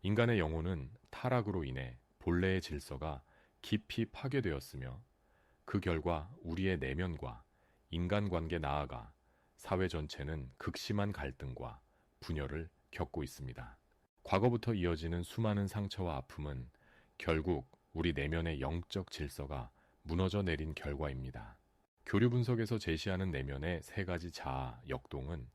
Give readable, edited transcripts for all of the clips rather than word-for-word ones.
인간의 영혼은 타락으로 인해 본래의 질서가 깊이 파괴되었으며 그 결과 우리의 내면과 인간관계 나아가 사회 전체는 극심한 갈등과 분열을 겪고 있습니다. 과거부터 이어지는 수많은 상처와 아픔은 결국 우리 내면의 영적 질서가 무너져 내린 결과입니다. 교류 분석에서 제시하는 내면의 세 가지 자아, 역동은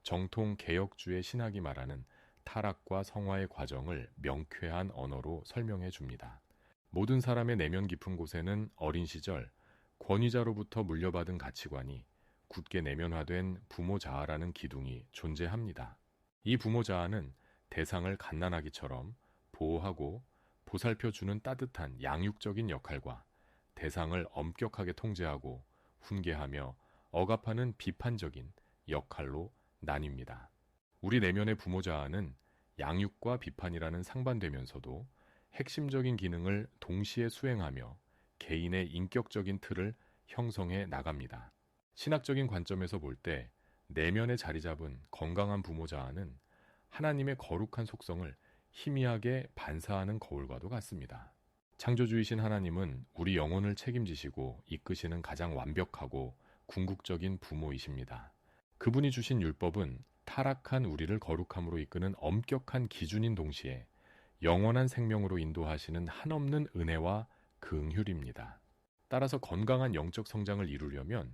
정통 개혁주의 신학이 말하는 타락과 성화의 과정을 명쾌한 언어로 설명해 줍니다. 모든 사람의 내면 깊은 곳에는 어린 시절 권위자로부터 물려받은 가치관이 굳게 내면화된 부모 자아라는 기둥이 존재합니다. 이 부모 자아는 대상을 갓난아기처럼 보호하고 보살펴주는 따뜻한 양육적인 역할과 대상을 엄격하게 통제하고 훈계하며 억압하는 비판적인 역할로 나뉩니다. 우리 내면의 부모 자아는 양육과 비판이라는 상반되면서도 핵심적인 기능을 동시에 수행하며 개인의 인격적인 틀을 형성해 나갑니다. 신학적인 관점에서 볼 때 내면에 자리 잡은 건강한 부모 자아는 하나님의 거룩한 속성을 희미하게 반사하는 거울과도 같습니다. 창조주이신 하나님은 우리 영혼을 책임지시고 이끄시는 가장 완벽하고 궁극적인 부모이십니다. 그분이 주신 율법은 타락한 우리를 거룩함으로 이끄는 엄격한 기준인 동시에 영원한 생명으로 인도하시는 한없는 은혜와 긍휼입니다. 따라서 건강한 영적 성장을 이루려면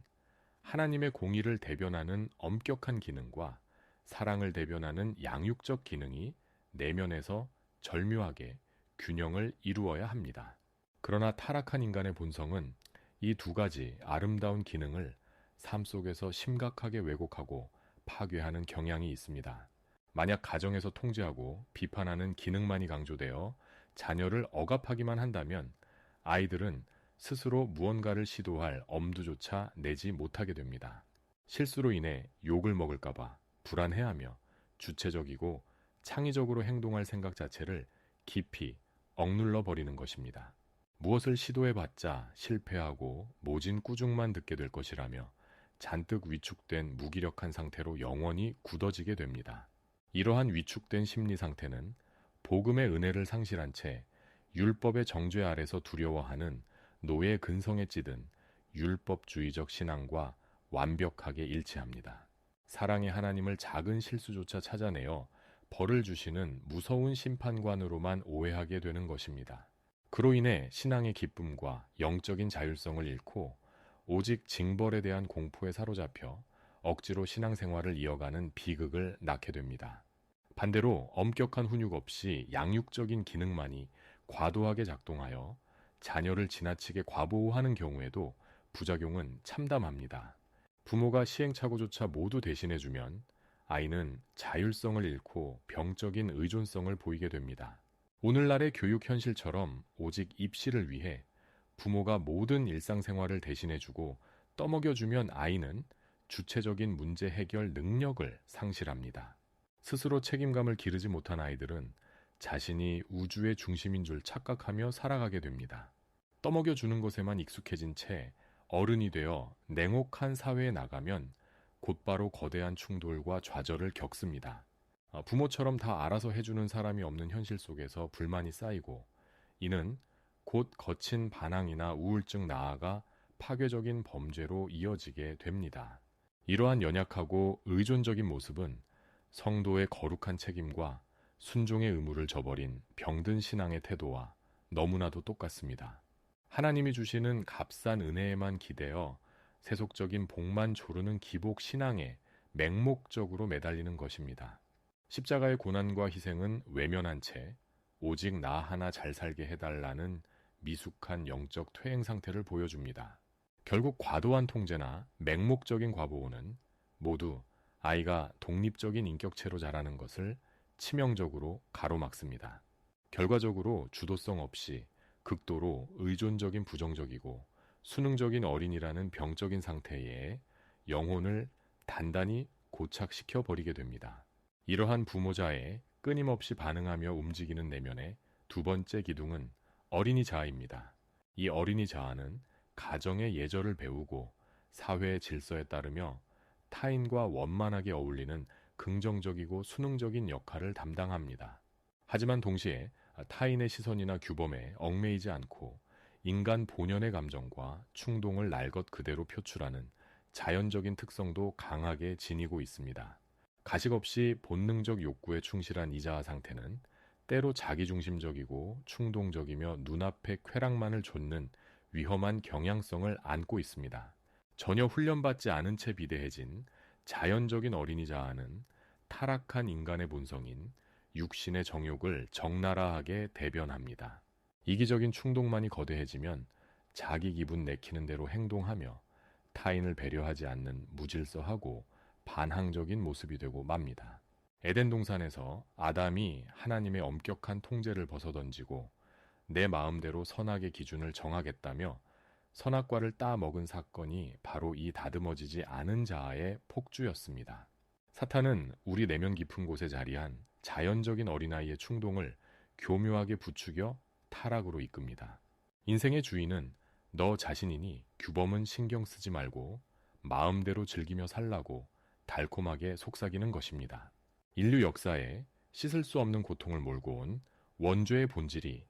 하나님의 공의를 대변하는 엄격한 기능과 사랑을 대변하는 양육적 기능이 내면에서 절묘하게 균형을 이루어야 합니다. 그러나 타락한 인간의 본성은 이 두 가지 아름다운 기능을 삶 속에서 심각하게 왜곡하고 파괴하는 경향이 있습니다. 만약 가정에서 통제하고 비판하는 기능만이 강조되어 자녀를 억압하기만 한다면 아이들은 스스로 무언가를 시도할 엄두조차 내지 못하게 됩니다. 실수로 인해 욕을 먹을까봐 불안해하며 주체적이고 창의적으로 행동할 생각 자체를 깊이 억눌러 버리는 것입니다. 무엇을 시도해봤자 실패하고 모진 꾸중만 듣게 될 것이라며 잔뜩 위축된 무기력한 상태로 영원히 굳어지게 됩니다. 이러한 위축된 심리 상태는 복음의 은혜를 상실한 채 율법의 정죄 아래서 두려워하는 노예 근성에 찌든 율법주의적 신앙과 완벽하게 일치합니다. 사랑의 하나님을 작은 실수조차 찾아내어 벌을 주시는 무서운 심판관으로만 오해하게 되는 것입니다. 그로 인해 신앙의 기쁨과 영적인 자율성을 잃고 오직 징벌에 대한 공포에 사로잡혀 억지로 신앙생활을 이어가는 비극을 낳게 됩니다. 반대로 엄격한 훈육 없이 양육적인 기능만이 과도하게 작동하여 자녀를 지나치게 과보호하는 경우에도 부작용은 참담합니다. 부모가 시행착오조차 모두 대신해주면 아이는 자율성을 잃고 병적인 의존성을 보이게 됩니다. 오늘날의 교육 현실처럼 오직 입시를 위해 부모가 모든 일상생활을 대신해주고 떠먹여주면 아이는 주체적인 문제 해결 능력을 상실합니다. 스스로 책임감을 기르지 못한 아이들은 자신이 우주의 중심인 줄 착각하며 살아가게 됩니다. 떠먹여주는 것에만 익숙해진 채 어른이 되어 냉혹한 사회에 나가면 곧바로 거대한 충돌과 좌절을 겪습니다. 부모처럼 다 알아서 해주는 사람이 없는 현실 속에서 불만이 쌓이고 이는 곧 거친 반항이나 우울증 나아가 파괴적인 범죄로 이어지게 됩니다. 이러한 연약하고 의존적인 모습은 성도의 거룩한 책임과 순종의 의무를 저버린 병든 신앙의 태도와 너무나도 똑같습니다. 하나님이 주시는 값싼 은혜에만 기대어 세속적인 복만 조르는 기복 신앙에 맹목적으로 매달리는 것입니다. 십자가의 고난과 희생은 외면한 채 오직 나 하나 잘 살게 해달라는 미숙한 영적 퇴행 상태를 보여줍니다. 결국 과도한 통제나 맹목적인 과보호는 모두 아이가 독립적인 인격체로 자라는 것을 치명적으로 가로막습니다. 결과적으로 주도성 없이 극도로 의존적인 부정적이고 수능적인 어린이라는 병적인 상태에 영혼을 단단히 고착시켜 버리게 됩니다. 이러한 부모자의 끊임없이 반응하며 움직이는 내면의 두 번째 기둥은 어린이 자아입니다. 이 어린이 자아는 가정의 예절을 배우고 사회의 질서에 따르며 타인과 원만하게 어울리는 긍정적이고 수능적인 역할을 담당합니다. 하지만 동시에 타인의 시선이나 규범에 얽매이지 않고 인간 본연의 감정과 충동을 날 것 그대로 표출하는 자연적인 특성도 강하게 지니고 있습니다. 가식 없이 본능적 욕구에 충실한 이자아 상태는 때로 자기중심적이고 충동적이며 눈앞의 쾌락만을 좇는 위험한 경향성을 안고 있습니다. 전혀 훈련받지 않은 채 비대해진 자연적인 어린이 자아는 타락한 인간의 본성인 육신의 정욕을 적나라하게 대변합니다. 이기적인 충동만이 거대해지면 자기 기분 내키는 대로 행동하며 타인을 배려하지 않는 무질서하고 반항적인 모습이 되고 맙니다. 에덴 동산에서 아담이 하나님의 엄격한 통제를 벗어던지고 내 마음대로 선악의 기준을 정하겠다며 선악과를 따 먹은 사건이 바로 이 다듬어지지 않은 자아의 폭주였습니다. 사탄은 우리 내면 깊은 곳에 자리한 자연적인 어린아이의 충동을 교묘하게 부추겨 타락으로 이끕니다. 인생의 주인은 너 자신이니 규범은 신경 쓰지 말고 마음대로 즐기며 살라고 달콤하게 속삭이는 것입니다. 인류 역사에 씻을 수 없는 고통을 몰고 온 원죄의 본질이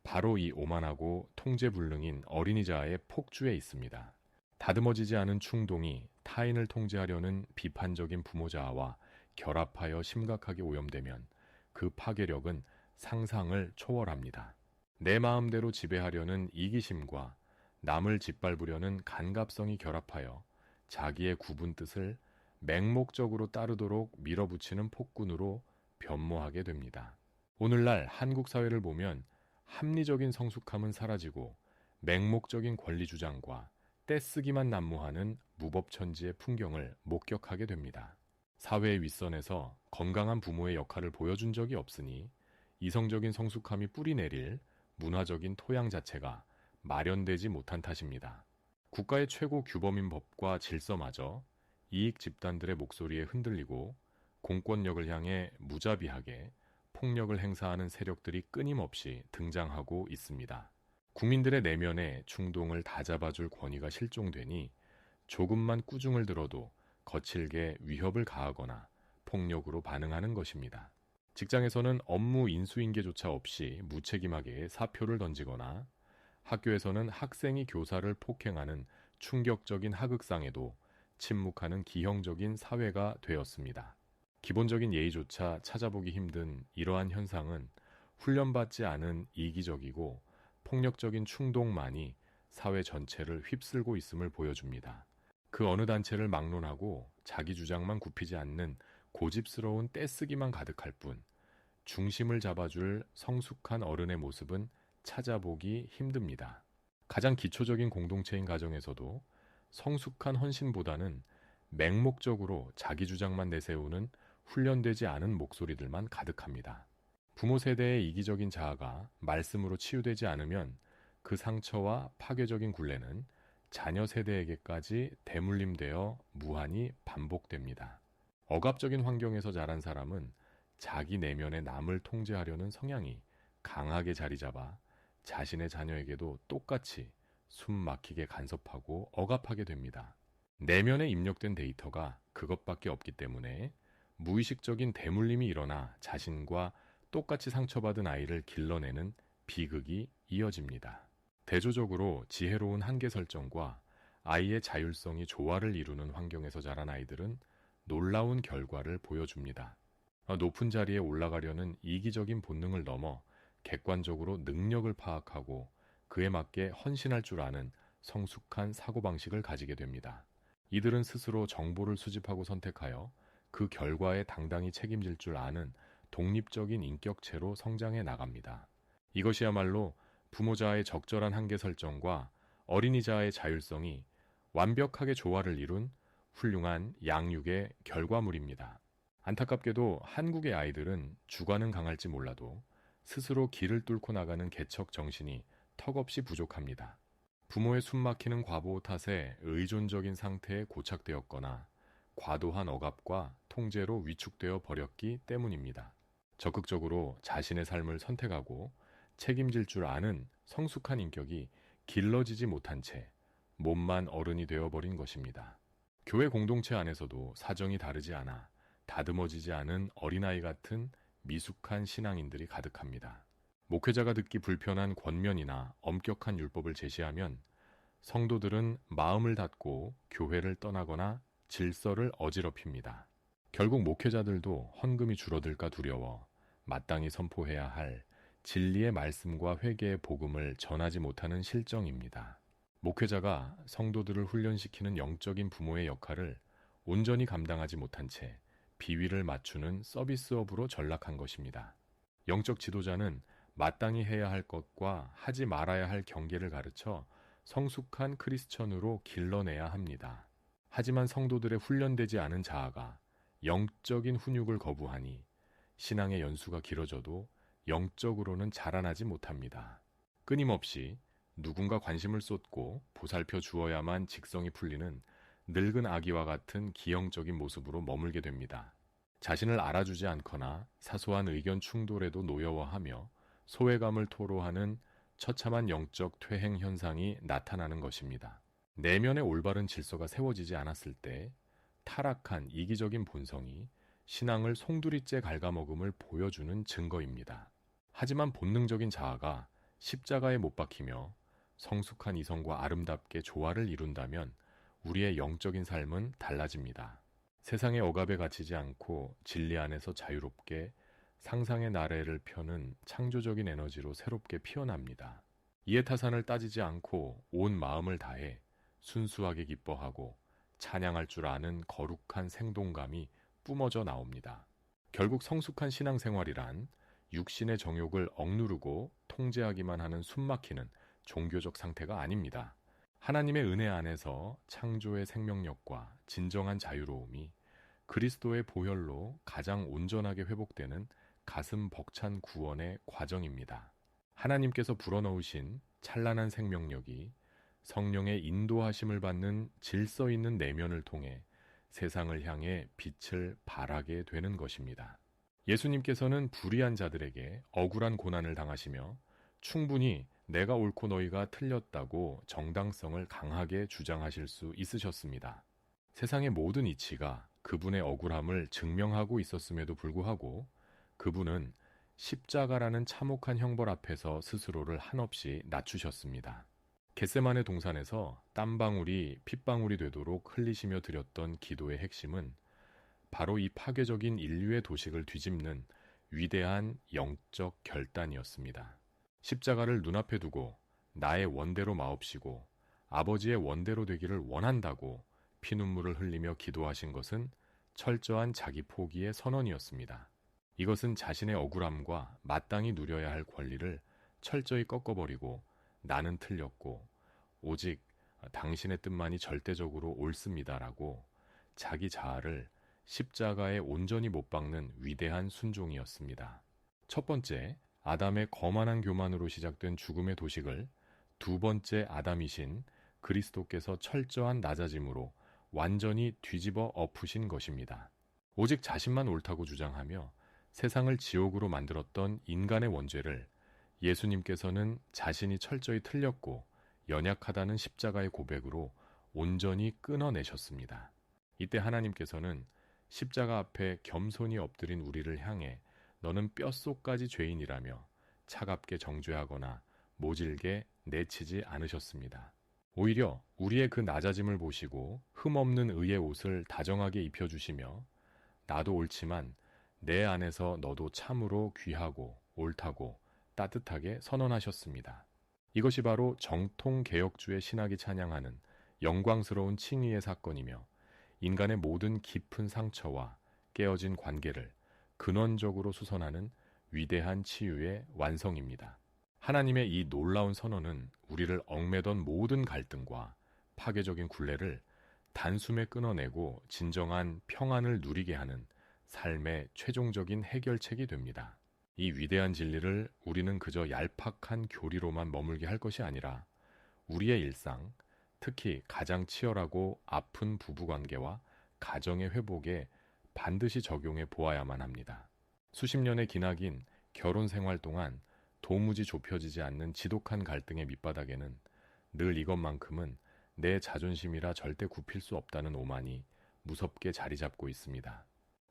바로 이 오만하고 통제불능인 어린이 자아의 폭주에 있습니다. 다듬어지지 않은 충동이 타인을 통제하려는 비판적인 부모 자아와 결합하여 심각하게 오염되면 그 파괴력은 상상을 초월합니다. 내 마음대로 지배하려는 이기심과 남을 짓밟으려는 간갑성이 결합하여 자기의 굽은 뜻을 맹목적으로 따르도록 밀어붙이는 폭군으로 변모하게 됩니다. 오늘날 한국 사회를 보면 합리적인 성숙함은 사라지고 맹목적인 권리주장과 떼쓰기만 난무하는 무법천지의 풍경을 목격하게 됩니다. 사회의 윗선에서 건강한 부모의 역할을 보여준 적이 없으니 이성적인 성숙함이 뿌리내릴 문화적인 토양 자체가 마련되지 못한 탓입니다. 국가의 최고 규범인 법과 질서마저 이익 집단들의 목소리에 흔들리고 공권력을 향해 무자비하게 폭력을 행사하는 세력들이 끊임없이 등장하고 있습니다. 국민들의 내면의 충동을 다잡아줄 권위가 실종되니 조금만 꾸중을 들어도 거칠게 위협을 가하거나 폭력으로 반응하는 것입니다. 직장에서는 업무 인수인계조차 없이 무책임하게 사표를 던지거나 학교에서는 학생이 교사를 폭행하는 충격적인 하극상에도 침묵하는 기형적인 사회가 되었습니다. 기본적인 예의조차 찾아보기 힘든 이러한 현상은 훈련받지 않은 이기적이고 폭력적인 충동만이 사회 전체를 휩쓸고 있음을 보여줍니다. 그 어느 단체를 막론하고 자기 주장만 굽히지 않는 고집스러운 떼쓰기만 가득할 뿐 중심을 잡아줄 성숙한 어른의 모습은 찾아보기 힘듭니다. 가장 기초적인 공동체인 가정에서도 성숙한 헌신보다는 맹목적으로 자기 주장만 내세우는 훈련되지 않은 목소리들만 가득합니다. 부모 세대의 이기적인 자아가 말씀으로 치유되지 않으면 그 상처와 파괴적인 굴레는 자녀 세대에게까지 대물림되어 무한히 반복됩니다. 억압적인 환경에서 자란 사람은 자기 내면의 남을 통제하려는 성향이 강하게 자리 잡아 자신의 자녀에게도 똑같이 숨 막히게 간섭하고 억압하게 됩니다. 내면에 입력된 데이터가 그것밖에 없기 때문에 무의식적인 대물림이 일어나 자신과 똑같이 상처받은 아이를 길러내는 비극이 이어집니다. 대조적으로 지혜로운 한계 설정과 아이의 자율성이 조화를 이루는 환경에서 자란 아이들은 놀라운 결과를 보여줍니다. 높은 자리에 올라가려는 이기적인 본능을 넘어 객관적으로 능력을 파악하고 그에 맞게 헌신할 줄 아는 성숙한 사고방식을 가지게 됩니다. 이들은 스스로 정보를 수집하고 선택하여 그 결과에 당당히 책임질 줄 아는 독립적인 인격체로 성장해 나갑니다. 이것이야말로 부모자의 적절한 한계 설정과 어린이자의 자율성이 완벽하게 조화를 이룬 훌륭한 양육의 결과물입니다. 안타깝게도 한국의 아이들은 주관은 강할지 몰라도 스스로 길을 뚫고 나가는 개척 정신이 턱없이 부족합니다. 부모의 숨막히는 과보 탓에 의존적인 상태에 고착되었거나 과도한 억압과 통제로 위축되어 버렸기 때문입니다. 적극적으로 자신의 삶을 선택하고 책임질 줄 아는 성숙한 인격이 길러지지 못한 채 몸만 어른이 되어버린 것입니다. 교회 공동체 안에서도 사정이 다르지 않아 다듬어지지 않은 어린아이 같은 미숙한 신앙인들이 가득합니다. 목회자가 듣기 불편한 권면이나 엄격한 율법을 제시하면 성도들은 마음을 닫고 교회를 떠나거나 질서를 어지럽힙니다. 결국 목회자들도 헌금이 줄어들까 두려워 마땅히 선포해야 할 진리의 말씀과 회개의 복음을 전하지 못하는 실정입니다. 목회자가 성도들을 훈련시키는 영적인 부모의 역할을 온전히 감당하지 못한 채 비위를 맞추는 서비스업으로 전락한 것입니다. 영적 지도자는 마땅히 해야 할 것과 하지 말아야 할 경계를 가르쳐 성숙한 크리스천으로 길러내야 합니다. 하지만 성도들의 훈련되지 않은 자아가 영적인 훈육을 거부하니 신앙의 연수가 길어져도 영적으로는 자라나지 못합니다. 끊임없이 누군가 관심을 쏟고 보살펴 주어야만 직성이 풀리는 늙은 아기와 같은 기형적인 모습으로 머물게 됩니다. 자신을 알아주지 않거나 사소한 의견 충돌에도 노여워하며 소외감을 토로하는 처참한 영적 퇴행 현상이 나타나는 것입니다. 내면의 올바른 질서가 세워지지 않았을 때 타락한 이기적인 본성이 신앙을 송두리째 갉아먹음을 보여주는 증거입니다. 하지만 본능적인 자아가 십자가에 못 박히며 성숙한 이성과 아름답게 조화를 이룬다면 우리의 영적인 삶은 달라집니다. 세상의 억압에 갇히지 않고 진리 안에서 자유롭게 상상의 나래를 펴는 창조적인 에너지로 새롭게 피어납니다. 이해타산을 따지지 않고 온 마음을 다해 순수하게 기뻐하고 찬양할 줄 아는 거룩한 생동감이 뿜어져 나옵니다. 결국 성숙한 신앙생활이란 육신의 정욕을 억누르고 통제하기만 하는 숨막히는 종교적 상태가 아닙니다. 하나님의 은혜 안에서 창조의 생명력과 진정한 자유로움이 그리스도의 보혈로 가장 온전하게 회복되는 가슴 벅찬 구원의 과정입니다. 하나님께서 불어넣으신 찬란한 생명력이 성령의 인도하심을 받는 질서 있는 내면을 통해 세상을 향해 빛을 발하게 되는 것입니다. 예수님께서는 불의한 자들에게 억울한 고난을 당하시며 충분히 내가 옳고 너희가 틀렸다고 정당성을 강하게 주장하실 수 있으셨습니다. 세상의 모든 이치가 그분의 억울함을 증명하고 있었음에도 불구하고 그분은 십자가라는 참혹한 형벌 앞에서 스스로를 한없이 낮추셨습니다. 겟세마네 동산에서 땀방울이 핏방울이 되도록 흘리시며 드렸던 기도의 핵심은 바로 이 파괴적인 인류의 도식을 뒤집는 위대한 영적 결단이었습니다. 십자가를 눈앞에 두고 나의 원대로 마옵시고 아버지의 원대로 되기를 원한다고 피눈물을 흘리며 기도하신 것은 철저한 자기 포기의 선언이었습니다. 이것은 자신의 억울함과 마땅히 누려야 할 권리를 철저히 꺾어버리고 나는 틀렸고 오직 당신의 뜻만이 절대적으로 옳습니다라고 자기 자아를 십자가에 온전히 못 박는 위대한 순종이었습니다. 첫 번째, 아담의 거만한 교만으로 시작된 죽음의 도식을 두 번째 아담이신 그리스도께서 철저한 낮아짐으로 완전히 뒤집어 엎으신 것입니다. 오직 자신만 옳다고 주장하며 세상을 지옥으로 만들었던 인간의 원죄를 예수님께서는 자신이 철저히 틀렸고 연약하다는 십자가의 고백으로 온전히 끊어내셨습니다. 이때 하나님께서는 십자가 앞에 겸손히 엎드린 우리를 향해 너는 뼛속까지 죄인이라며 차갑게 정죄하거나 모질게 내치지 않으셨습니다. 오히려 우리의 그 낮아짐을 보시고 흠없는 의의 옷을 다정하게 입혀주시며 나도 옳지만 내 안에서 너도 참으로 귀하고 옳다고 따뜻하게 선언하셨습니다. 이것이 바로 정통개혁주의 신학이 찬양하는 영광스러운 칭의의 사건이며 인간의 모든 깊은 상처와 깨어진 관계를 근원적으로 수선하는 위대한 치유의 완성입니다. 하나님의 이 놀라운 선언은 우리를 얽매던 모든 갈등과 파괴적인 굴레를 단숨에 끊어내고 진정한 평안을 누리게 하는 삶의 최종적인 해결책이 됩니다. 이 위대한 진리를 우리는 그저 얄팍한 교리로만 머물게 할 것이 아니라 우리의 일상, 특히 가장 치열하고 아픈 부부관계와 가정의 회복에 반드시 적용해 보아야만 합니다. 수십 년의 기나긴 결혼 생활 동안 도무지 좁혀지지 않는 지독한 갈등의 밑바닥에는 늘 이것만큼은 내 자존심이라 절대 굽힐 수 없다는 오만이 무섭게 자리 잡고 있습니다.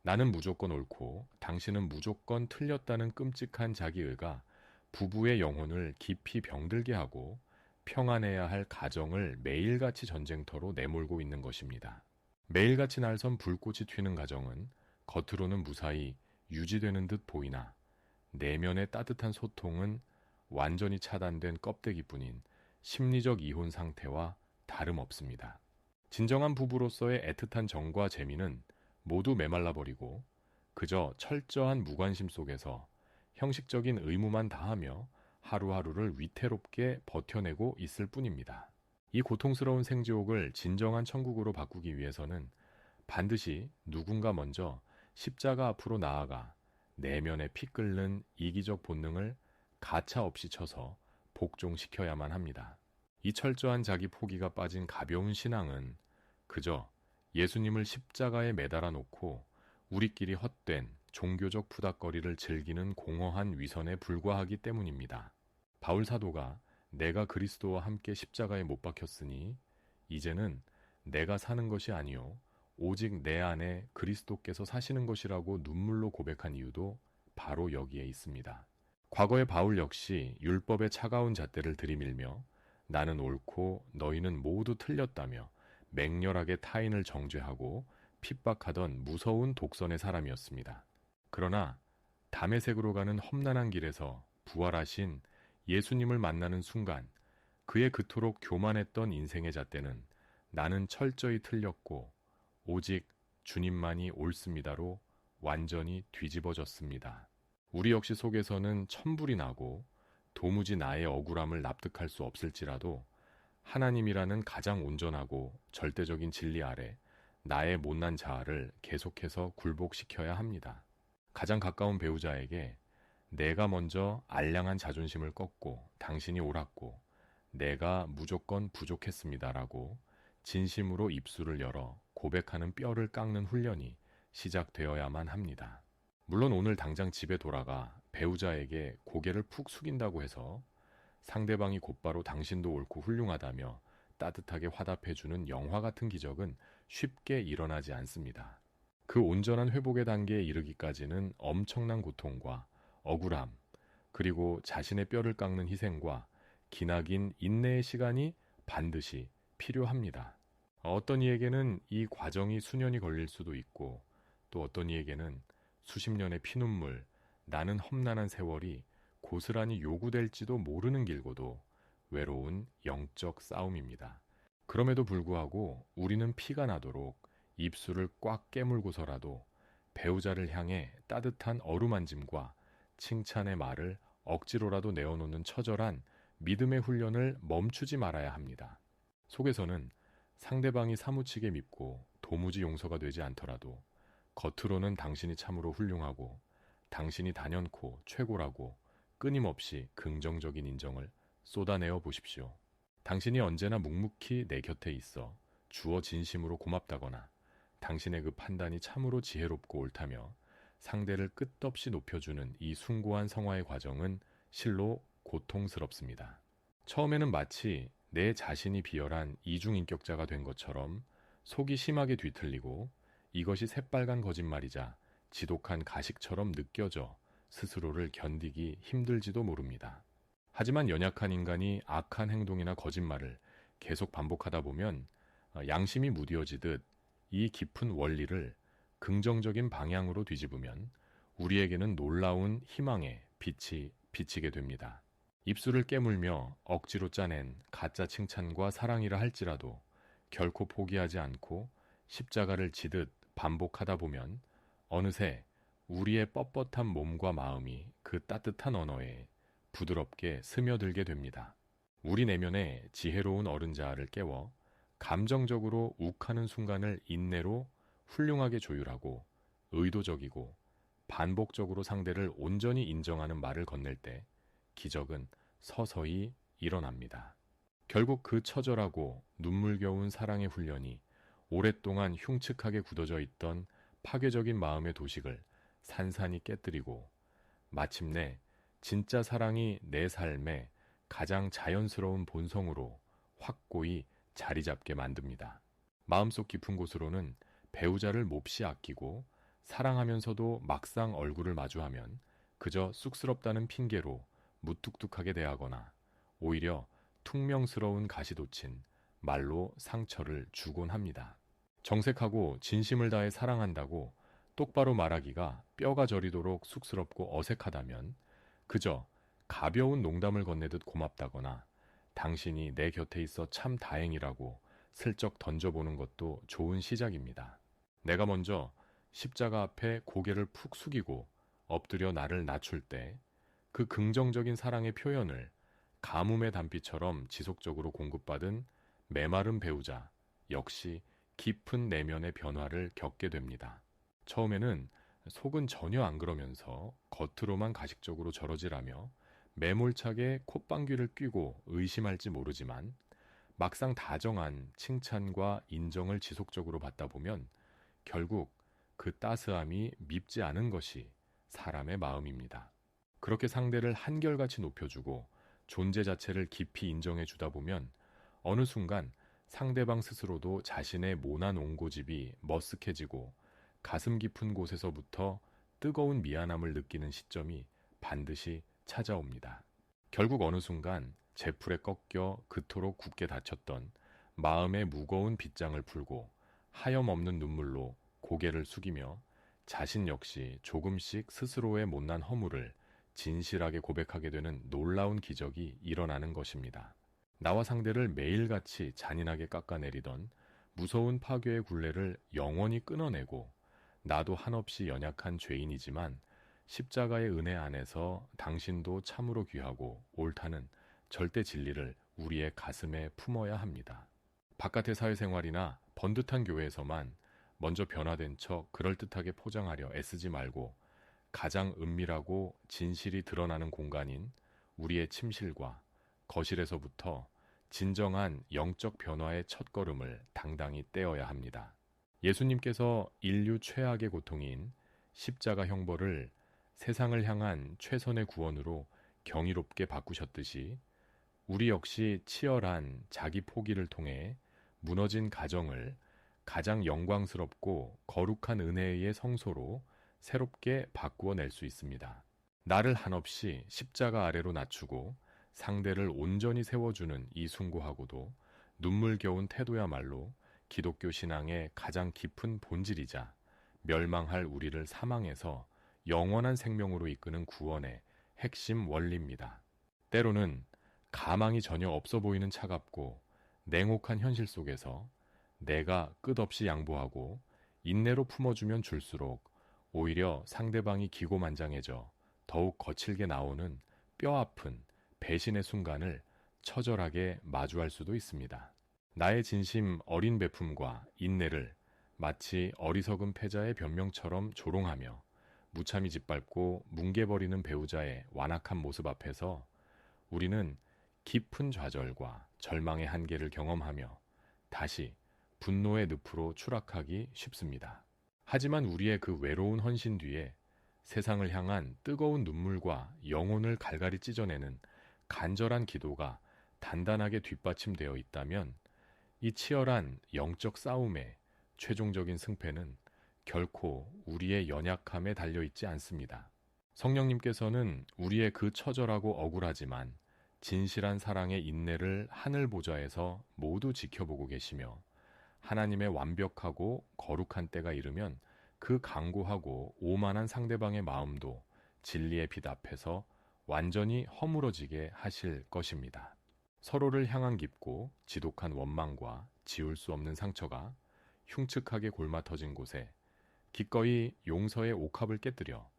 나는 무조건 옳고 당신은 무조건 틀렸다는 끔찍한 자기의가 부부의 영혼을 깊이 병들게 하고 평안해야 할 가정을 매일같이 전쟁터로 내몰고 있는 것입니다. 매일같이 날선 불꽃이 튀는 가정은 겉으로는 무사히 유지되는 듯 보이나 내면의 따뜻한 소통은 완전히 차단된 껍데기뿐인 심리적 이혼 상태와 다름없습니다. 진정한 부부로서의 애틋한 정과 재미는 모두 메말라버리고 그저 철저한 무관심 속에서 형식적인 의무만 다하며 하루하루를 위태롭게 버텨내고 있을 뿐입니다. 이 고통스러운 생지옥을 진정한 천국으로 바꾸기 위해서는 반드시 누군가 먼저 십자가 앞으로 나아가 내면에 피 끓는 이기적 본능을 가차없이 쳐서 복종시켜야만 합니다. 이 철저한 자기 포기가 빠진 가벼운 신앙은 그저 예수님을 십자가에 매달아 놓고 우리끼리 헛된 종교적 푸닥거리를 즐기는 공허한 위선에 불과하기 때문입니다. 바울 사도가 내가 그리스도와 함께 십자가에 못 박혔으니 이제는 내가 사는 것이 아니요 오직 내 안에 그리스도께서 사시는 것이라고 눈물로 고백한 이유도 바로 여기에 있습니다. 과거의 바울 역시 율법의 차가운 잣대를 들이밀며 나는 옳고 너희는 모두 틀렸다며 맹렬하게 타인을 정죄하고 핍박하던 무서운 독선의 사람이었습니다. 그러나 다메섹으로 가는 험난한 길에서 부활하신 예수님을 만나는 순간 그의 그토록 교만했던 인생의 잣대는 나는 철저히 틀렸고 오직 주님만이 옳습니다로 완전히 뒤집어졌습니다. 우리 역시 속에서는 천불이 나고 도무지 나의 억울함을 납득할 수 없을지라도 하나님이라는 가장 온전하고 절대적인 진리 아래 나의 못난 자아를 계속해서 굴복시켜야 합니다. 가장 가까운 배우자에게 내가 먼저 알량한 자존심을 꺾고 당신이 옳았고 내가 무조건 부족했습니다라고 진심으로 입술을 열어 고백하는 뼈를 깎는 훈련이 시작되어야만 합니다. 물론 오늘 당장 집에 돌아가 배우자에게 고개를 푹 숙인다고 해서 상대방이 곧바로 당신도 옳고 훌륭하다며 따뜻하게 화답해주는 영화 같은 기적은 쉽게 일어나지 않습니다. 그 온전한 회복의 단계에 이르기까지는 엄청난 고통과 억울함, 그리고 자신의 뼈를 깎는 희생과 기나긴 인내의 시간이 반드시 필요합니다. 어떤 이에게는 이 과정이 수년이 걸릴 수도 있고 또 어떤 이에게는 수십 년의 피눈물, 나는 험난한 세월이 고스란히 요구될지도 모르는 길고도 외로운 영적 싸움입니다. 그럼에도 불구하고 우리는 피가 나도록 입술을 꽉 깨물고서라도 배우자를 향해 따뜻한 어루만짐과 칭찬의 말을 억지로라도 내어놓는 처절한 믿음의 훈련을 멈추지 말아야 합니다. 속에서는 상대방이 사무치게 밉고 도무지 용서가 되지 않더라도 겉으로는 당신이 참으로 훌륭하고 당신이 단연코 최고라고 끊임없이 긍정적인 인정을 쏟아내어 보십시오. 당신이 언제나 묵묵히 내 곁에 있어 주어 진심으로 고맙다거나 당신의 그 판단이 참으로 지혜롭고 옳다며 상대를 끝없이 높여주는 이 숭고한 성화의 과정은 실로 고통스럽습니다. 처음에는 마치 내 자신이 비열한 이중인격자가 된 것처럼 속이 심하게 뒤틀리고 이것이 새빨간 거짓말이자 지독한 가식처럼 느껴져 스스로를 견디기 힘들지도 모릅니다. 하지만 연약한 인간이 악한 행동이나 거짓말을 계속 반복하다 보면 양심이 무뎌지듯 이 깊은 원리를 긍정적인 방향으로 뒤집으면 우리에게는 놀라운 희망의 빛이 비치게 됩니다. 입술을 깨물며 억지로 짜낸 가짜 칭찬과 사랑이라 할지라도 결코 포기하지 않고 십자가를 지듯 반복하다 보면 어느새 우리의 뻣뻣한 몸과 마음이 그 따뜻한 언어에 부드럽게 스며들게 됩니다. 우리 내면의 지혜로운 어른 자아를 깨워 감정적으로 욱하는 순간을 인내로 훌륭하게 조율하고 의도적이고 반복적으로 상대를 온전히 인정하는 말을 건넬 때 기적은 서서히 일어납니다. 결국 그 처절하고 눈물겨운 사랑의 훈련이 오랫동안 흉측하게 굳어져 있던 파괴적인 마음의 도식을 산산이 깨뜨리고 마침내 진짜 사랑이 내 삶의 가장 자연스러운 본성으로 확고히 자리 잡게 만듭니다. 마음속 깊은 곳으로는 배우자를 몹시 아끼고 사랑하면서도 막상 얼굴을 마주하면 그저 쑥스럽다는 핑계로 무뚝뚝하게 대하거나 오히려 퉁명스러운 가시돋친 말로 상처를 주곤 합니다. 정색하고 진심을 다해 사랑한다고 똑바로 말하기가 뼈가 저리도록 쑥스럽고 어색하다면 그저 가벼운 농담을 건네듯 고맙다거나 당신이 내 곁에 있어 참 다행이라고 슬쩍 던져보는 것도 좋은 시작입니다. 내가 먼저 십자가 앞에 고개를 푹 숙이고 엎드려 나를 낮출 때 그 긍정적인 사랑의 표현을 가뭄의 단비처럼 지속적으로 공급받은 메마른 배우자 역시 깊은 내면의 변화를 겪게 됩니다. 처음에는 속은 전혀 안 그러면서 겉으로만 가식적으로 저러질하며 매몰차게 콧방귀를 뀌고 의심할지 모르지만 막상 다정한 칭찬과 인정을 지속적으로 받다 보면 결국 그 따스함이 밉지 않은 것이 사람의 마음입니다. 그렇게 상대를 한결같이 높여주고 존재 자체를 깊이 인정해 주다 보면 어느 순간 상대방 스스로도 자신의 모난 옹고집이 머쓱해지고 가슴 깊은 곳에서부터 뜨거운 미안함을 느끼는 시점이 반드시 찾아옵니다. 결국 어느 순간 제풀에 꺾여 그토록 굳게 닫혔던 마음의 무거운 빗장을 풀고 하염없는 눈물로 고개를 숙이며 자신 역시 조금씩 스스로의 못난 허물을 진실하게 고백하게 되는 놀라운 기적이 일어나는 것입니다. 나와 상대를 매일같이 잔인하게 깎아내리던 무서운 파괴의 굴레를 영원히 끊어내고 나도 한없이 연약한 죄인이지만 십자가의 은혜 안에서 당신도 참으로 귀하고 옳다는 절대 진리를 우리의 가슴에 품어야 합니다. 바깥의 사회생활이나 번듯한 교회에서만 먼저 변화된 척 그럴듯하게 포장하려 애쓰지 말고 가장 은밀하고 진실이 드러나는 공간인 우리의 침실과 거실에서부터 진정한 영적 변화의 첫걸음을 당당히 떼어야 합니다. 예수님께서 인류 최악의 고통인 십자가 형벌을 세상을 향한 최선의 구원으로 경이롭게 바꾸셨듯이 우리 역시 치열한 자기 포기를 통해 무너진 가정을 가장 영광스럽고 거룩한 은혜의 성소로 새롭게 바꾸어 낼 수 있습니다. 나를 한없이 십자가 아래로 낮추고 상대를 온전히 세워주는 이 숭고하고도 눈물겨운 태도야말로 기독교 신앙의 가장 깊은 본질이자 멸망할 우리를 사망에서 영원한 생명으로 이끄는 구원의 핵심 원리입니다. 때로는 가망이 전혀 없어 보이는 차갑고 냉혹한 현실 속에서 내가 끝없이 양보하고 인내로 품어주면 줄수록 오히려 상대방이 기고만장해져 더욱 거칠게 나오는 뼈아픈 배신의 순간을 처절하게 마주할 수도 있습니다. 나의 진심 어린 베품과 인내를 마치 어리석은 패자의 변명처럼 조롱하며 무참히 짓밟고 뭉개버리는 배우자의 완악한 모습 앞에서 우리는 깊은 좌절과 절망의 한계를 경험하며 다시 분노의 늪으로 추락하기 쉽습니다. 하지만 우리의 그 외로운 헌신 뒤에 세상을 향한 뜨거운 눈물과 영혼을 갈갈이 찢어내는 간절한 기도가 단단하게 뒷받침되어 있다면 이 치열한 영적 싸움의 최종적인 승패는 결코 우리의 연약함에 달려있지 않습니다. 성령님께서는 우리의 그 처절하고 억울하지만 진실한 사랑의 인내를 하늘 보좌에서 모두 지켜보고 계시며 하나님의 완벽하고 거룩한 때가 이르면 그 강고하고 오만한 상대방의 마음도 진리의 빛 앞에서 완전히 허물어지게 하실 것입니다. 서로를 향한 깊고 지독한 원망과 지울 수 없는 상처가 흉측하게 골마 터진 곳에 기꺼이 용서의 옥합을 깨뜨려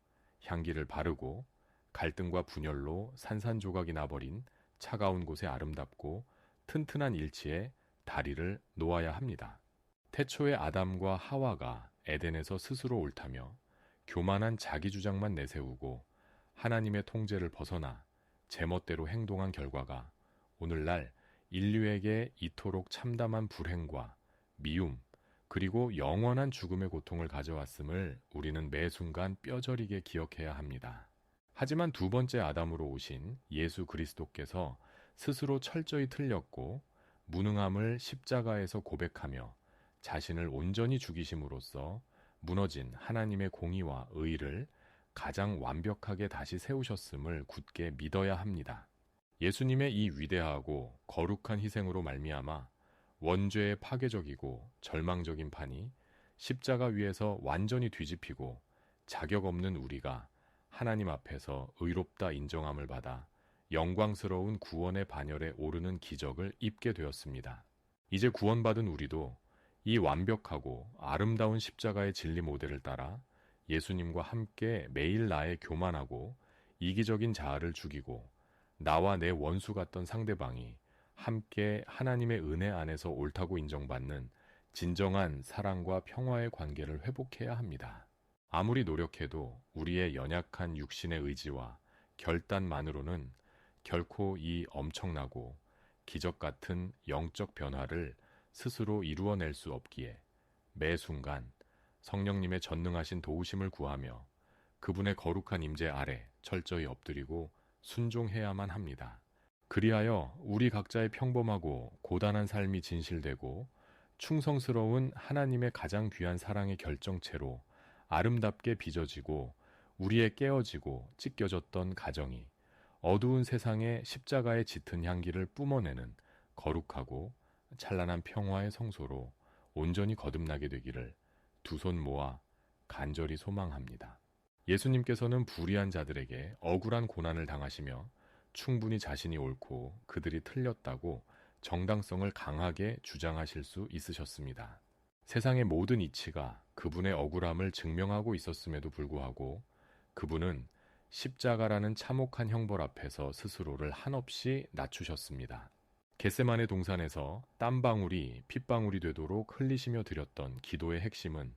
향기를 바르고 갈등과 분열로 산산조각이 나버린 차가운 곳에 아름답고 튼튼한 일치에 다리를 놓아야 합니다. 태초의 아담과 하와가 에덴에서 스스로 옳다며 교만한 자기 주장만 내세우고 하나님의 통제를 벗어나 제멋대로 행동한 결과가 오늘날 인류에게 이토록 참담한 불행과 미움 그리고 영원한 죽음의 고통을 가져왔음을 우리는 매 순간 뼈저리게 기억해야 합니다. 하지만 두 번째 아담으로 오신 예수 그리스도께서 스스로 철저히 틀렸고 무능함을 십자가에서 고백하며 자신을 온전히 죽이심으로써 무너진 하나님의 공의와 의를 가장 완벽하게 다시 세우셨음을 굳게 믿어야 합니다. 예수님의 이 위대하고 거룩한 희생으로 말미암아 원죄의 파괴적이고 절망적인 판이 십자가 위에서 완전히 뒤집히고 자격 없는 우리가 하나님 앞에서 의롭다 인정함을 받아 영광스러운 구원의 반열에 오르는 기적을 입게 되었습니다. 이제 구원받은 우리도 이 완벽하고 아름다운 십자가의 진리 모델을 따라 예수님과 함께 매일 나의 교만하고 이기적인 자아를 죽이고 나와 내 원수 같던 상대방이 함께 하나님의 은혜 안에서 옳다고 인정받는 진정한 사랑과 평화의 관계를 회복해야 합니다. 아무리 노력해도 우리의 연약한 육신의 의지와 결단만으로는 결코 이 엄청나고 기적 같은 영적 변화를 스스로 이루어낼 수 없기에 매 순간 성령님의 전능하신 도우심을 구하며 그분의 거룩한 임재 아래 철저히 엎드리고 순종해야만 합니다. 그리하여 우리 각자의 평범하고 고단한 삶이 진실되고 충성스러운 하나님의 가장 귀한 사랑의 결정체로 아름답게 빚어지고 우리의 깨어지고 찢겨졌던 가정이 어두운 세상에 십자가의 짙은 향기를 뿜어내는 거룩하고 찬란한 평화의 성소로 온전히 거듭나게 되기를 두 손 모아 간절히 소망합니다. 예수님께서는 불의한 자들에게 억울한 고난을 당하시며 충분히 자신이 옳고 그들이 틀렸다고 정당성을 강하게 주장하실 수 있으셨습니다. 세상의 모든 이치가 그분의 억울함을 증명하고 있었음에도 불구하고 그분은 십자가라는 참혹한 형벌 앞에서 스스로를 한없이 낮추셨습니다. 겟세마네 동산에서 땀방울이 핏방울이 되도록 흘리시며 드렸던 기도의 핵심은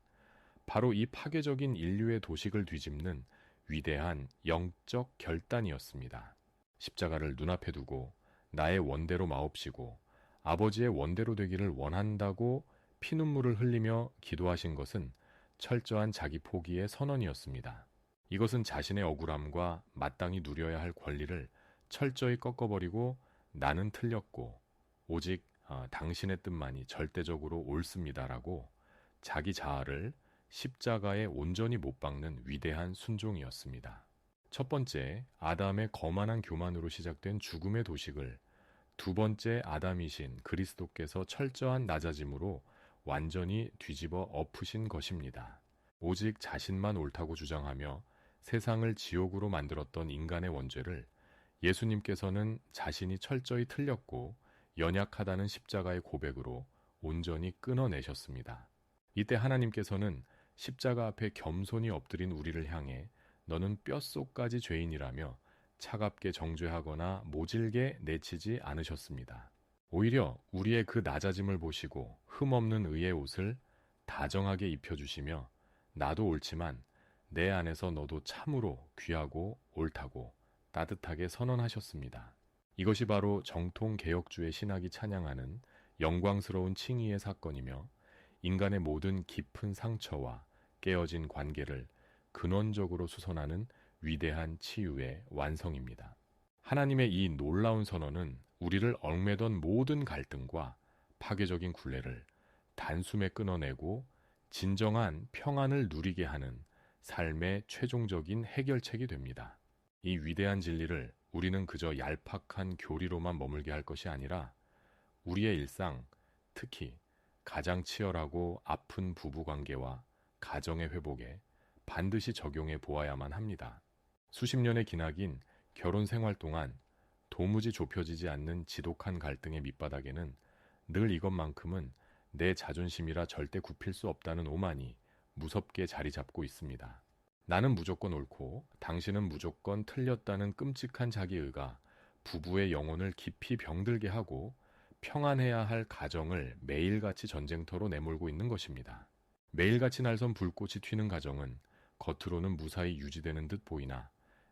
바로 이 파괴적인 인류의 도식을 뒤집는 위대한 영적 결단이었습니다. 십자가를 눈앞에 두고 나의 원대로 마옵시고 아버지의 원대로 되기를 원한다고 피눈물을 흘리며 기도하신 것은 철저한 자기 포기의 선언이었습니다. 이것은 자신의 억울함과 마땅히 누려야 할 권리를 철저히 꺾어버리고 나는 틀렸고 오직 당신의 뜻만이 절대적으로 옳습니다라고 자기 자아를 십자가에 온전히 못 박는 위대한 순종이었습니다. 첫 번째, 아담의 거만한 교만으로 시작된 죽음의 도식을 두 번째 아담이신 그리스도께서 철저한 낮아짐으로 완전히 뒤집어 엎으신 것입니다. 오직 자신만 옳다고 주장하며 세상을 지옥으로 만들었던 인간의 원죄를 예수님께서는 자신이 철저히 틀렸고 연약하다는 십자가의 고백으로 온전히 끊어내셨습니다. 이때 하나님께서는 십자가 앞에 겸손히 엎드린 우리를 향해 너는 뼛속까지 죄인이라며 차갑게 정죄하거나 모질게 내치지 않으셨습니다. 오히려 우리의 그 낮아짐을 보시고 흠없는 의의 옷을 다정하게 입혀주시며 나도 옳지만 내 안에서 너도 참으로 귀하고 옳다고 따뜻하게 선언하셨습니다. 이것이 바로 정통 개혁주의 신학이 찬양하는 영광스러운 칭의의 사건이며 인간의 모든 깊은 상처와 깨어진 관계를 근원적으로 수선하는 위대한 치유의 완성입니다. 하나님의 이 놀라운 선언은 우리를 얽매던 모든 갈등과 파괴적인 굴레를 단숨에 끊어내고 진정한 평안을 누리게 하는 삶의 최종적인 해결책이 됩니다. 이 위대한 진리를 우리는 그저 얄팍한 교리로만 머물게 할 것이 아니라 우리의 일상, 특히 가장 치열하고 아픈 부부관계와 가정의 회복에 반드시 적용해 보아야만 합니다. 수십 년의 기나긴 결혼 생활 동안 도무지 좁혀지지 않는 지독한 갈등의 밑바닥에는 늘 이것만큼은 내 자존심이라 절대 굽힐 수 없다는 오만이 무섭게 자리 잡고 있습니다. 나는 무조건 옳고 당신은 무조건 틀렸다는 끔찍한 자기의가 부부의 영혼을 깊이 병들게 하고 평안해야 할 가정을 매일같이 전쟁터로 내몰고 있는 것입니다. 매일같이 날선 불꽃이 튀는 가정은 겉으로는 무사히 유지되는 듯 보이나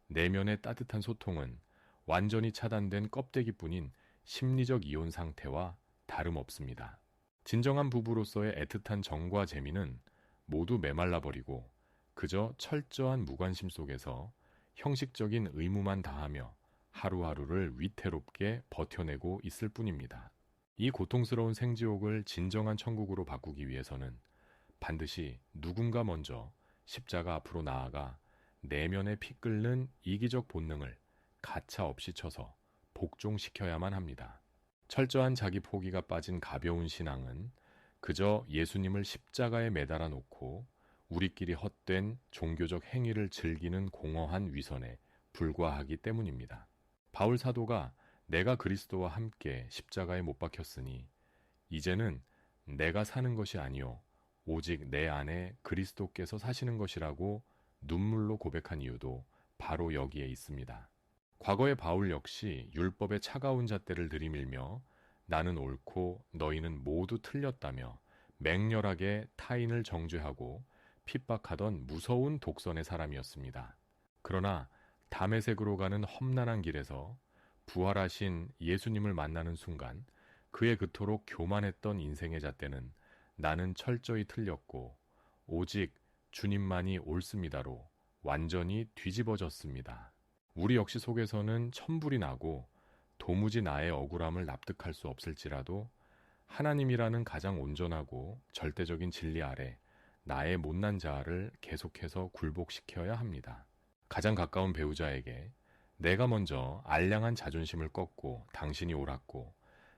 내면의 따뜻한 소통은 완전히 차단된 껍데기뿐인 심리적 이혼 상태와 다름없습니다. 진정한 부부로서의 애틋한 정과 재미는 모두 메말라버리고 그저 철저한 무관심 속에서 형식적인 의무만 다하며 하루하루를 위태롭게 버텨내고 있을 뿐입니다. 이 고통스러운 생지옥을 진정한 천국으로 바꾸기 위해서는 반드시 누군가 먼저 십자가 앞으로 나아가 내면의 피 끓는 이기적 본능을 가차없이 쳐서 복종시켜야만 합니다. 철저한 자기 포기가 빠진 가벼운 신앙은 그저 예수님을 십자가에 매달아 놓고 우리끼리 헛된 종교적 행위를 즐기는 공허한 위선에 불과하기 때문입니다. 바울 사도가 내가 그리스도와 함께 십자가에 못 박혔으니 이제는 내가 사는 것이 아니요 오직 내 안에 그리스도께서 사시는 것이라고 눈물로 고백한 이유도 바로 여기에 있습니다. 과거의 바울 역시 율법의 차가운 잣대를 들이밀며 나는 옳고 너희는 모두 틀렸다며 맹렬하게 타인을 정죄하고 핍박하던 무서운 독선의 사람이었습니다. 그러나 다메섹으로 가는 험난한 길에서 부활하신 예수님을 만나는 순간 그의 그토록 교만했던 인생의 잣대는 나는 철저히 틀렸고 오직 주님만이 옳습니다로 완전히 뒤집어졌습니다. 우리 역시 속에서는 천불이 나고 도무지 나의 억울함을 납득할 수 없을지라도 하나님이라는 가장 온전하고 절대적인 진리 아래 나의 못난 자아를 계속해서 굴복시켜야 합니다. 가장 가까운 배우자에게 내가 먼저 알량한 자존심을 꺾고 당신이 옳았고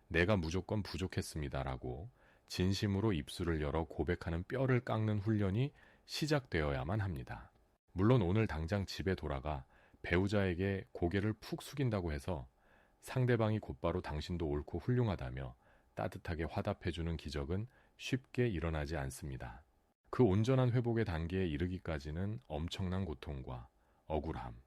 내가 무조건 부족했습니다라고 진심으로 입술을 열어 고백하는 뼈를 깎는 훈련이 시작되어야만 합니다. 물론 오늘 당장 집에 돌아가 배우자에게 고개를 푹 숙인다고 해서 상대방이 곧바로 당신도 옳고 훌륭하다며 따뜻하게 화답해주는 기적은 쉽게 일어나지 않습니다. 그 온전한 회복의 단계에 이르기까지는 엄청난 고통과 억울함,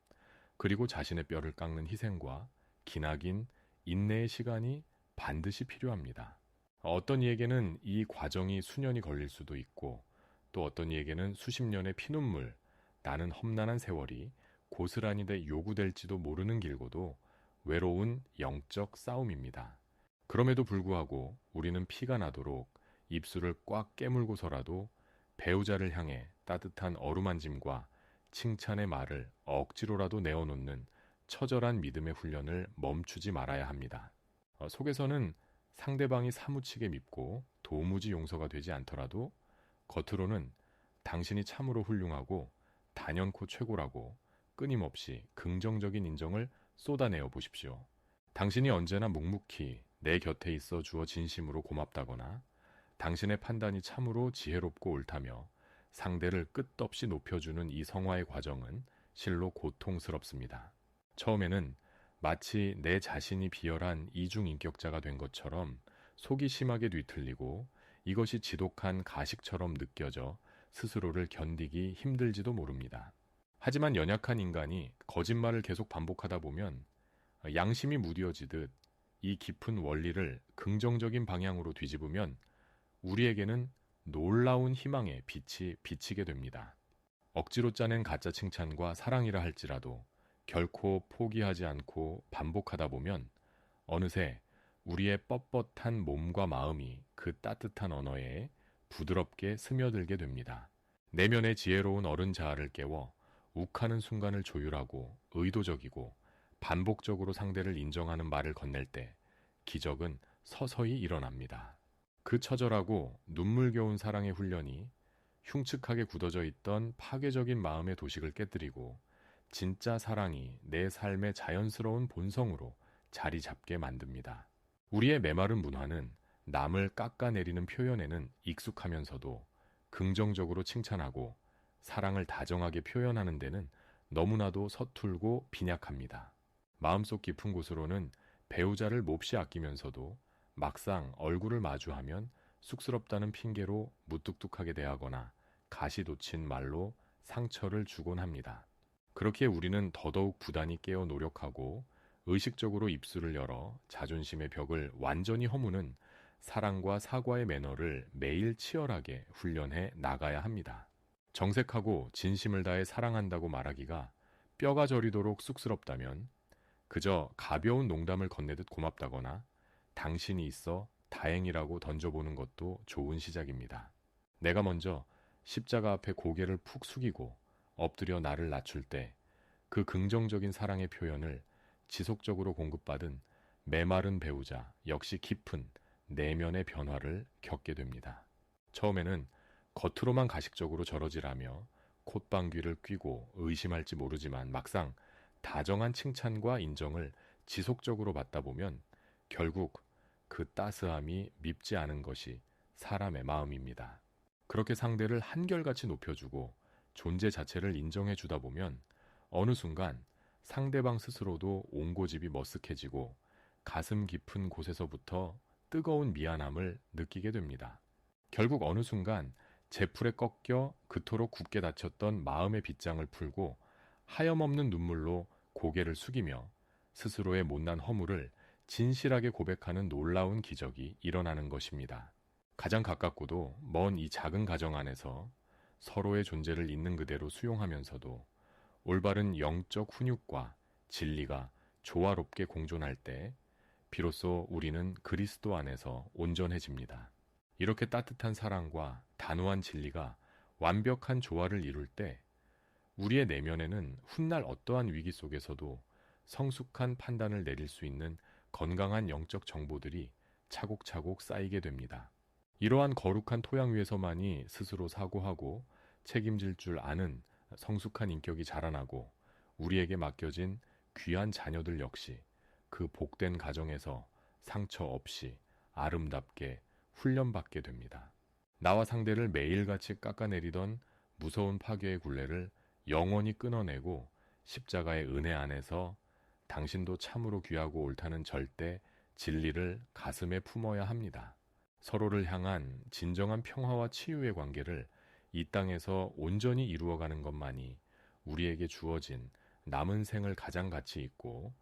그리고 자신의 뼈를 깎는 희생과 기나긴 인내의 시간이 반드시 필요합니다. 어떤 이에게는 이 과정이 수년이 걸릴 수도 있고 또 어떤 이에게는 수십 년의 피눈물, 나는 험난한 세월이 고스란히 요구될지도 모르는 길고도 외로운 영적 싸움입니다. 그럼에도 불구하고 우리는 피가 나도록 입술을 꽉 깨물고서라도 배우자를 향해 따뜻한 어루만짐과 칭찬의 말을 억지로라도 내어놓는 처절한 믿음의 훈련을 멈추지 말아야 합니다. 속에서는 상대방이 사무치게 밉고 도무지 용서가 되지 않더라도 겉으로는 당신이 참으로 훌륭하고 단연코 최고라고 끊임없이 긍정적인 인정을 쏟아내어 보십시오. 당신이 언제나 묵묵히 내 곁에 있어 주어 진심으로 고맙다거나 당신의 판단이 참으로 지혜롭고 옳다며 상대를 끝없이 높여주는 이 성화의 과정은 실로 고통스럽습니다. 처음에는 마치 내 자신이 비열한 이중인격자가 된 것처럼 속이 심하게 뒤틀리고 이것이 지독한 가식처럼 느껴져 스스로를 견디기 힘들지도 모릅니다. 하지만 연약한 인간이 거짓말을 계속 반복하다 보면 양심이 무뎌지듯 이 깊은 원리를 긍정적인 방향으로 뒤집으면 우리에게는 놀라운 희망의 빛이 비치게 됩니다. 억지로 짜낸 가짜 칭찬과 사랑이라 할지라도 결코 포기하지 않고 반복하다 보면 어느새 우리의 뻣뻣한 몸과 마음이 그 따뜻한 언어에 부드럽게 스며들게 됩니다. 내면의 지혜로운 어른 자아를 깨워 욱하는 순간을 조율하고 의도적이고 반복적으로 상대를 인정하는 말을 건넬 때 기적은 서서히 일어납니다. 그 처절하고 눈물겨운 사랑의 훈련이 흉측하게 굳어져 있던 파괴적인 마음의 도식을 깨뜨리고 진짜 사랑이 내 삶의 자연스러운 본성으로 자리 잡게 만듭니다. 우리의 메마른 문화는 남을 깎아내리는 표현에는 익숙하면서도 긍정적으로 칭찬하고 사랑을 다정하게 표현하는 데는 너무나도 서툴고 빈약합니다. 마음속 깊은 곳으로는 배우자를 몹시 아끼면서도 막상 얼굴을 마주하면 쑥스럽다는 핑계로 무뚝뚝하게 대하거나 가시돋친 말로 상처를 주곤 합니다. 그렇게 우리는 더더욱 부단히 깨어 노력하고 의식적으로 입술을 열어 자존심의 벽을 완전히 허무는 사랑과 사과의 매너를 매일 치열하게 훈련해 나가야 합니다. 정색하고 진심을 다해 사랑한다고 말하기가 뼈가 저리도록 쑥스럽다면 그저 가벼운 농담을 건네듯 고맙다거나 당신이 있어 다행이라고 던져보는 것도 좋은 시작입니다. 내가 먼저 십자가 앞에 고개를 푹 숙이고 엎드려 나를 낮출 때 그 긍정적인 사랑의 표현을 지속적으로 공급받은 메마른 배우자 역시 깊은 내면의 변화를 겪게 됩니다. 처음에는 겉으로만 가식적으로 저러질하며 콧방귀를 뀌고 의심할지 모르지만 막상 다정한 칭찬과 인정을 지속적으로 받다 보면 결국 그 따스함이 밉지 않은 것이 사람의 마음입니다. 그렇게 상대를 한결같이 높여주고 존재 자체를 인정해 주다 보면 어느 순간 상대방 스스로도 옹고집이 머쓱해지고 가슴 깊은 곳에서부터 뜨거운 미안함을 느끼게 됩니다. 결국 어느 순간 제풀에 꺾여 그토록 굳게 닫혔던 마음의 빗장을 풀고 하염없는 눈물로 고개를 숙이며 스스로의 못난 허물을 진실하게 고백하는 놀라운 기적이 일어나는 것입니다. 가장 가깝고도 먼 이 작은 가정 안에서 서로의 존재를 있는 그대로 수용하면서도 올바른 영적 훈육과 진리가 조화롭게 공존할 때 비로소 우리는 그리스도 안에서 온전해집니다. 이렇게 따뜻한 사랑과 단호한 진리가 완벽한 조화를 이룰 때 우리의 내면에는 훗날 어떠한 위기 속에서도 성숙한 판단을 내릴 수 있는 건강한 영적 정보들이 차곡차곡 쌓이게 됩니다. 이러한 거룩한 토양 위에서만이 스스로 사고하고 책임질 줄 아는 성숙한 인격이 자라나고 우리에게 맡겨진 귀한 자녀들 역시 그 복된 가정에서 상처 없이 아름답게 훈련받게 됩니다. 나와 상대를 매일같이 깎아내리던 무서운 파괴의 굴레를 영원히 끊어내고 십자가의 은혜 안에서 당신도 참으로 귀하고 옳다는 절대 진리를 가슴에 품어야 합니다. 서로를 향한 진정한 평화와 치유의 관계를 이 땅에서 온전히 이루어가는 것만이 우리에게 주어진 남은 생을 가장 가치 있고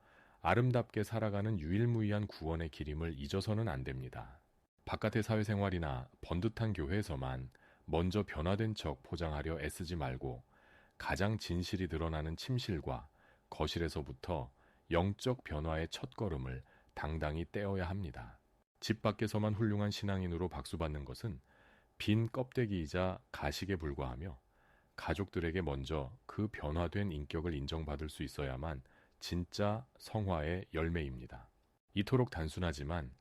아름답게 살아가는 유일무이한 구원의 길임을 잊어서는 안 됩니다. 바깥의 사회생활이나 번듯한 교회에서만 먼저 변화된 척 포장하려 애쓰지 말고 가장 진실이 드러나는 침실과 거실에서부터 영적 변화의 첫걸음을 당당히 떼어야 합니다. 집 밖에서만 훌륭한 신앙인으로 박수받는 것은 빈 껍데기이자 가식에 불과하며 가족들에게 먼저 그 변화된 인격을 인정받을 수 있어야만 진짜 성화의 열매입니다. 이토록 단순하지만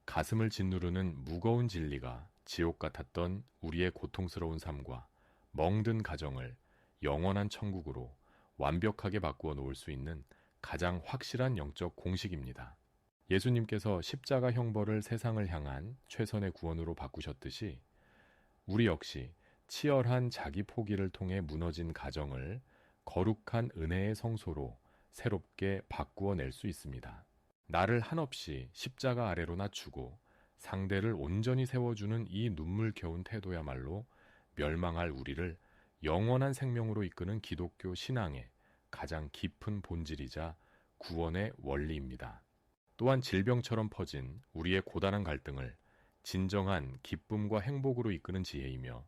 가슴을 짓누르는 무거운 진리가 지옥 같았던 우리의 고통스러운 삶과 멍든 가정을 영원한 천국으로 완벽하게 바꾸어 놓을 수 있는 가장 확실한 영적 공식입니다. 예수님께서 십자가 형벌을 세상을 향한 최선의 구원으로 바꾸셨듯이 우리 역시 치열한 자기 포기를 통해 무너진 가정을 거룩한 은혜의 성소로 새롭게 바꾸어 낼 수 있습니다. 나를 한없이 십자가 아래로 낮추고 상대를 온전히 세워주는 이 눈물겨운 태도야말로 멸망할 우리를 영원한 생명으로 이끄는 기독교 신앙의 가장 깊은 본질이자 구원의 원리입니다. 또한 질병처럼 퍼진 우리의 고단한 갈등을 진정한 기쁨과 행복으로 이끄는 지혜이며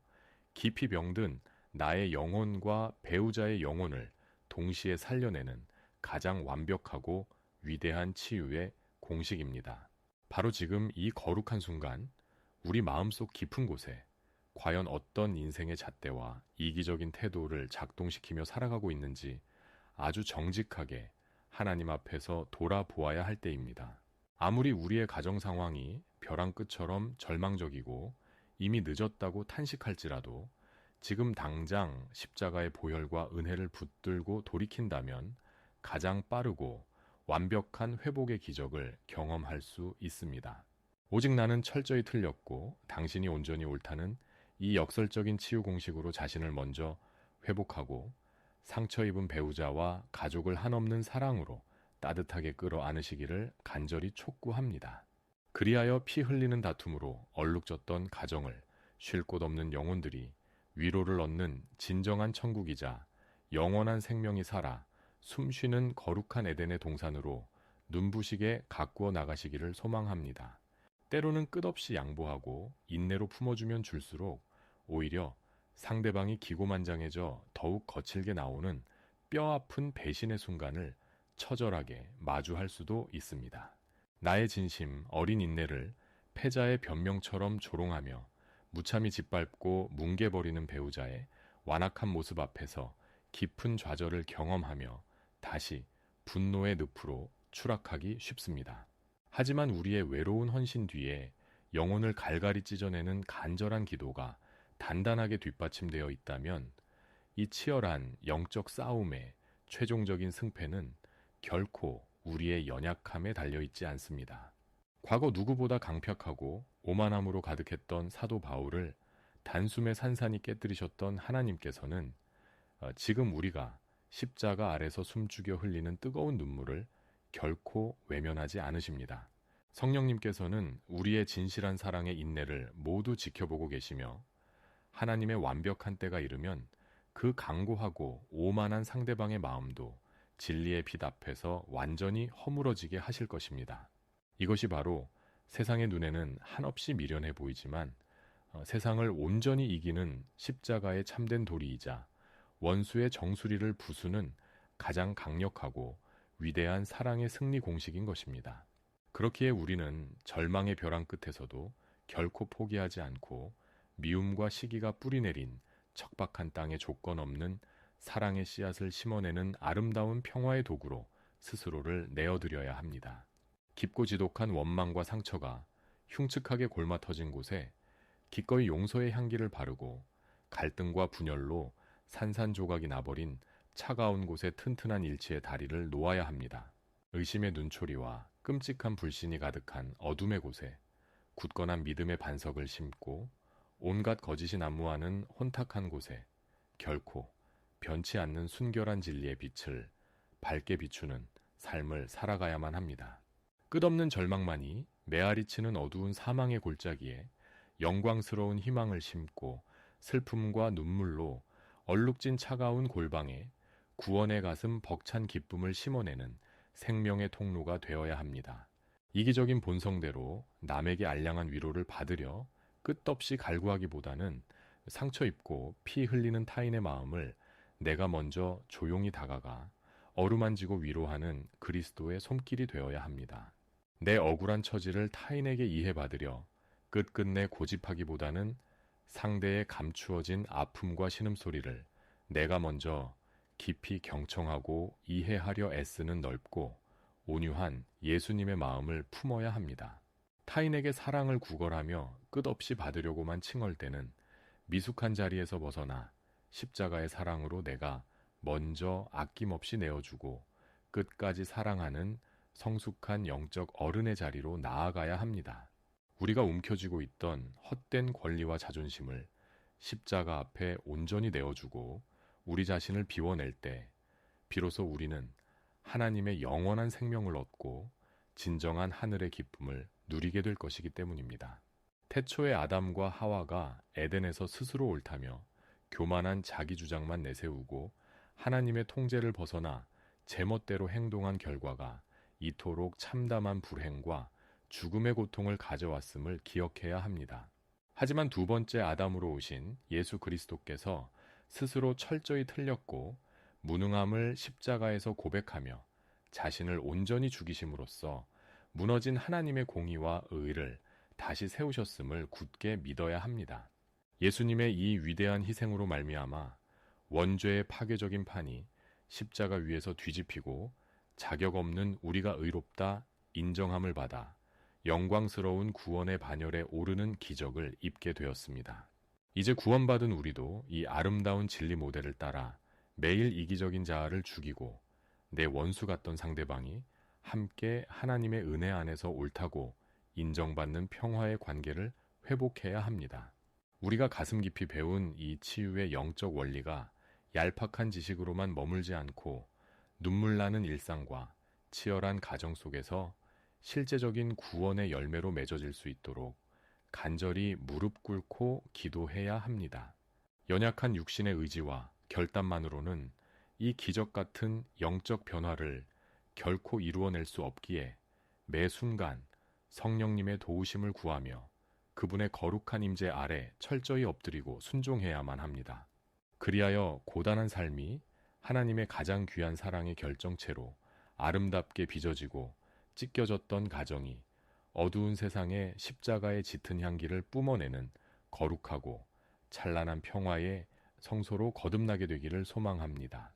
깊이 병든 나의 영혼과 배우자의 영혼을 동시에 살려내는 가장 완벽하고 위대한 치유의 공식입니다. 바로 지금 이 거룩한 순간 우리 마음속 깊은 곳에 과연 어떤 인생의 잣대와 이기적인 태도를 작동시키며 살아가고 있는지 아주 정직하게 하나님 앞에서 돌아보아야 할 때입니다. 아무리 우리의 가정 상황이 벼랑 끝처럼 절망적이고 이미 늦었다고 탄식할지라도 지금 당장 십자가의 보혈과 은혜를 붙들고 돌이킨다면 가장 빠르고 완벽한 회복의 기적을 경험할 수 있습니다. 오직 나는 철저히 틀렸고 당신이 온전히 옳다는 이 역설적인 치유 공식으로 자신을 먼저 회복하고 상처 입은 배우자와 가족을 한없는 사랑으로 따뜻하게 끌어 안으시기를 간절히 촉구합니다. 그리하여 피 흘리는 다툼으로 얼룩졌던 가정을 쉴 곳 없는 영혼들이 위로를 얻는 진정한 천국이자 영원한 생명이 살아 숨쉬는 거룩한 에덴의 동산으로 눈부시게 가꾸어 나가시기를 소망합니다. 때로는 끝없이 양보하고 인내로 품어주면 줄수록 오히려 상대방이 기고만장해져 더욱 거칠게 나오는 뼈아픈 배신의 순간을 처절하게 마주할 수도 있습니다. 나의 진심, 어린 인내를 패자의 변명처럼 조롱하며 무참히 짓밟고 뭉개버리는 배우자의 완악한 모습 앞에서 깊은 좌절을 경험하며 다시 분노의 늪으로 추락하기 쉽습니다. 하지만 우리의 외로운 헌신 뒤에 영혼을 갈갈이 찢어내는 간절한 기도가 단단하게 뒷받침되어 있다면 이 치열한 영적 싸움의 최종적인 승패는 결코 우리의 연약함에 달려있지 않습니다. 과거 누구보다 강력하고 오만함으로 가득했던 사도 바울을 단숨에 산산이 깨뜨리셨던 하나님께서는 지금 우리가 십자가 아래서 숨죽여 흘리는 뜨거운 눈물을 결코 외면하지 않으십니다. 성령님께서는 우리의 진실한 사랑의 인내를 모두 지켜보고 계시며 하나님의 완벽한 때가 이르면 그 강고하고 오만한 상대방의 마음도 진리의 빛 앞에서 완전히 허물어지게 하실 것입니다. 이것이 바로 세상의 눈에는 한없이 미련해 보이지만 세상을 온전히 이기는 십자가의 참된 도리이자 원수의 정수리를 부수는 가장 강력하고 위대한 사랑의 승리 공식인 것입니다. 그렇기에 우리는 절망의 벼랑 끝에서도 결코 포기하지 않고 미움과 시기가 뿌리내린 척박한 땅에 조건 없는 사랑의 씨앗을 심어내는 아름다운 평화의 도구로 스스로를 내어드려야 합니다. 깊고 지독한 원망과 상처가 흉측하게 골마 터진 곳에 기꺼이 용서의 향기를 바르고 갈등과 분열로 산산조각이 나버린 차가운 곳에 튼튼한 일치의 다리를 놓아야 합니다. 의심의 눈초리와 끔찍한 불신이 가득한 어둠의 곳에 굳건한 믿음의 반석을 심고 온갖 거짓이 난무하는 혼탁한 곳에 결코 변치 않는 순결한 진리의 빛을 밝게 비추는 삶을 살아가야만 합니다. 끝없는 절망만이 메아리치는 어두운 사망의 골짜기에 영광스러운 희망을 심고 슬픔과 눈물로 얼룩진 차가운 골방에 구원의 가슴 벅찬 기쁨을 심어내는 생명의 통로가 되어야 합니다. 이기적인 본성대로 남에게 알량한 위로를 받으려 끝없이 갈구하기보다는 상처 입고 피 흘리는 타인의 마음을 내가 먼저 조용히 다가가 어루만지고 위로하는 그리스도의 손길이 되어야 합니다. 내 억울한 처지를 타인에게 이해받으려 끝끝내 고집하기보다는 상대의 감추어진 아픔과 신음소리를 내가 먼저 깊이 경청하고 이해하려 애쓰는 넓고 온유한 예수님의 마음을 품어야 합니다. 타인에게 사랑을 구걸하며 끝없이 받으려고만 칭얼대는 미숙한 자리에서 벗어나 십자가의 사랑으로 내가 먼저 아낌없이 내어주고 끝까지 사랑하는 성숙한 영적 어른의 자리로 나아가야 합니다. 우리가 움켜쥐고 있던 헛된 권리와 자존심을 십자가 앞에 온전히 내어주고 우리 자신을 비워낼 때 비로소 우리는 하나님의 영원한 생명을 얻고 진정한 하늘의 기쁨을 누리게 될 것이기 때문입니다. 태초의 아담과 하와가 에덴에서 스스로 옳다며 교만한 자기 주장만 내세우고 하나님의 통제를 벗어나 제멋대로 행동한 결과가 이토록 참담한 불행과 죽음의 고통을 가져왔음을 기억해야 합니다. 하지만 두 번째 아담으로 오신 예수 그리스도께서 스스로 철저히 틀렸고 무능함을 십자가에서 고백하며 자신을 온전히 죽이심으로써 무너진 하나님의 공의와 의를 다시 세우셨음을 굳게 믿어야 합니다. 예수님의 이 위대한 희생으로 말미암아 원죄의 파괴적인 판이 십자가 위에서 뒤집히고 자격 없는 우리가 의롭다 인정함을 받아 영광스러운 구원의 반열에 오르는 기적을 입게 되었습니다. 이제 구원받은 우리도 이 아름다운 진리 모델을 따라 매일 이기적인 자아를 죽이고 내 원수 같던 상대방이 함께 하나님의 은혜 안에서 옳다고 인정받는 평화의 관계를 회복해야 합니다. 우리가 가슴 깊이 배운 이 치유의 영적 원리가 얄팍한 지식으로만 머물지 않고 눈물 나는 일상과 치열한 가정 속에서 실제적인 구원의 열매로 맺어질 수 있도록 간절히 무릎 꿇고 기도해야 합니다. 연약한 육신의 의지와 결단만으로는 이 기적 같은 영적 변화를 결코 이루어낼 수 없기에 매 순간 성령님의 도우심을 구하며 그분의 거룩한 임재 아래 철저히 엎드리고 순종해야만 합니다. 그리하여 고단한 삶이 하나님의 가장 귀한 사랑의 결정체로 아름답게 빚어지고 찢겨졌던 가정이 어두운 세상에 십자가의 짙은 향기를 뿜어내는 거룩하고 찬란한 평화의 성소로 거듭나게 되기를 소망합니다.